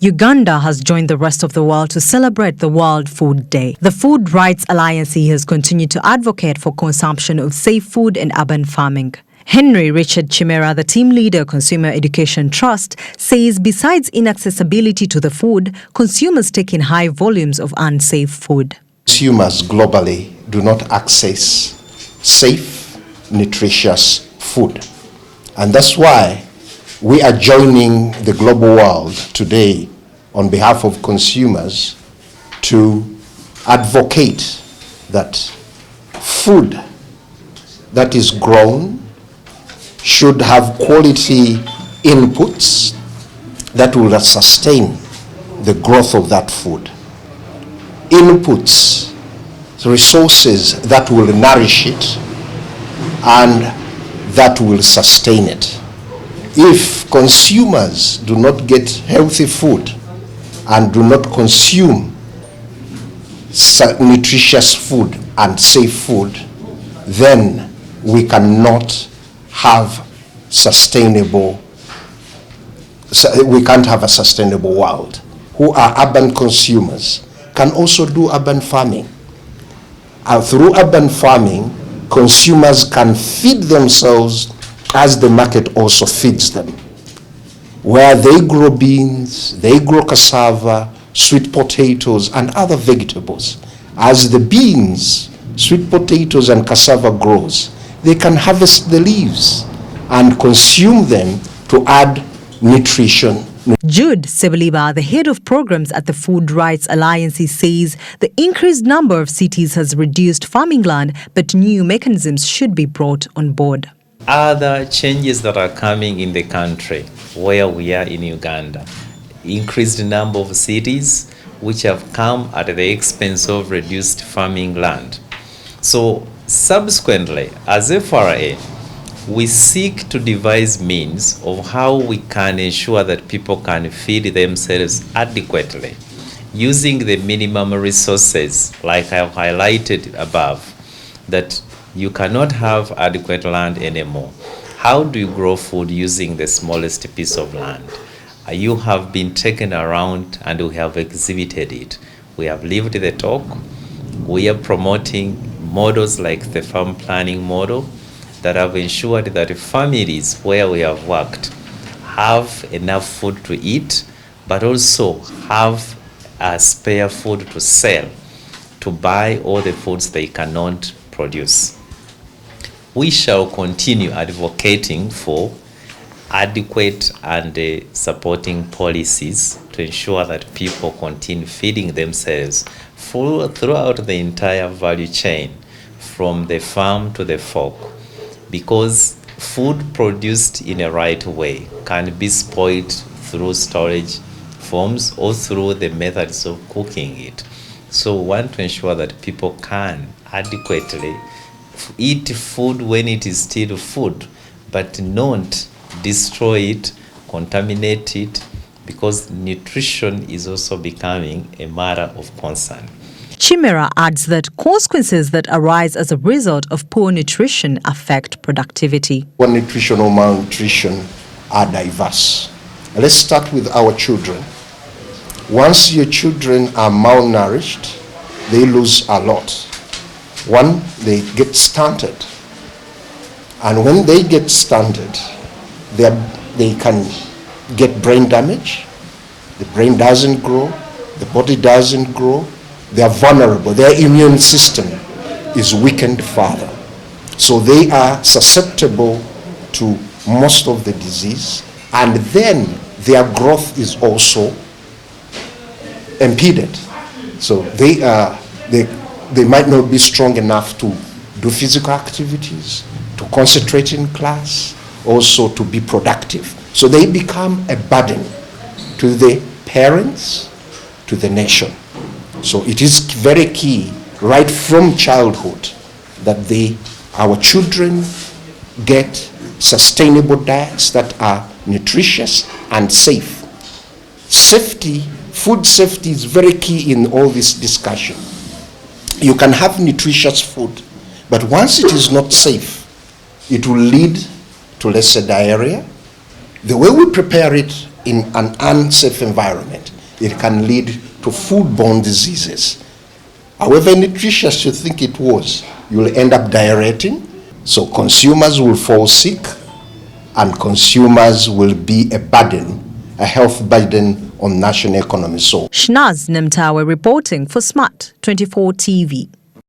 Uganda has joined the rest of the world to celebrate the World Food Day. The Food Rights Alliance has continued to advocate for consumption of safe food and urban farming. Henry Richard Chimera, the team leader, Consumer Education Trust, says besides inaccessibility to the food, consumers take in high volumes of unsafe food. Consumers globally do not access safe, nutritious food. And that's why we are joining the global world today on behalf of consumers to advocate that food that is grown should have quality inputs that will sustain the growth of that food. Inputs, resources that will nourish it and that will sustain it. If consumers do not get healthy food and do not consume nutritious food and safe food, then we cannot have we can't have a sustainable world. Who are urban consumers can also do urban farming. Through urban farming, consumers can feed themselves as the market also feeds them. Where they grow beans, they grow cassava, sweet potatoes, and other vegetables. As the beans, sweet potatoes, and cassava grows, they can harvest the leaves and consume them to add nutrition. Jude Sebeliba, the head of programs at the Food Rights Alliance, says the increased number of cities has reduced farming land, but new mechanisms should be brought on board. Other changes that are coming in the country where we are in Uganda, increased number of cities which have come at the expense of reduced farming land. So subsequently, as FRA, we seek to devise means of how we can ensure that people can feed themselves adequately using the minimum resources, like I have highlighted above, that you cannot have adequate land anymore. How do you grow food using the smallest piece of land? You have been taken around and we have exhibited it. We have lived the talk. We are promoting models like the farm planning model that have ensured that families where we have worked have enough food to eat, but also have a spare food to sell, to buy all the foods they cannot produce. We shall continue advocating for adequate and supporting policies to ensure that people continue feeding themselves throughout the entire value chain, from the farm to the fork, because food produced in a right way can be spoiled through storage forms or through the methods of cooking it. So we want to ensure that people can adequately eat food when it is still food, but not destroy it, contaminate it, because nutrition is also becoming a matter of concern. Chimera adds that consequences that arise as a result of poor nutrition affect productivity. Nutrition or malnutrition are diverse. Let's start with our children. Once your children are malnourished, they lose a lot. One, they get stunted. And when they get stunted, they can get brain damage. The brain doesn't grow, the body doesn't grow, they are vulnerable. Their immune system is weakened further. So they are susceptible to most of the disease, and then their growth is also impeded. So they might not be strong enough to do physical activities, to concentrate in class, also to be productive. So they become a burden to the parents, to the nation. So it is very key right from childhood that our children get sustainable diets that are nutritious and safe. Food safety is very key in all this discussion. You can have nutritious food, but once it is not safe, it will lead to lesser diarrhea. The way we prepare it in an unsafe environment, it can lead to foodborne diseases. However nutritious you think it was, you'll end up diarrheating. So consumers will fall sick, and consumers will be a burden, a health burden on national economy. So Shnaz Nimtawe reporting for Smart 24 TV.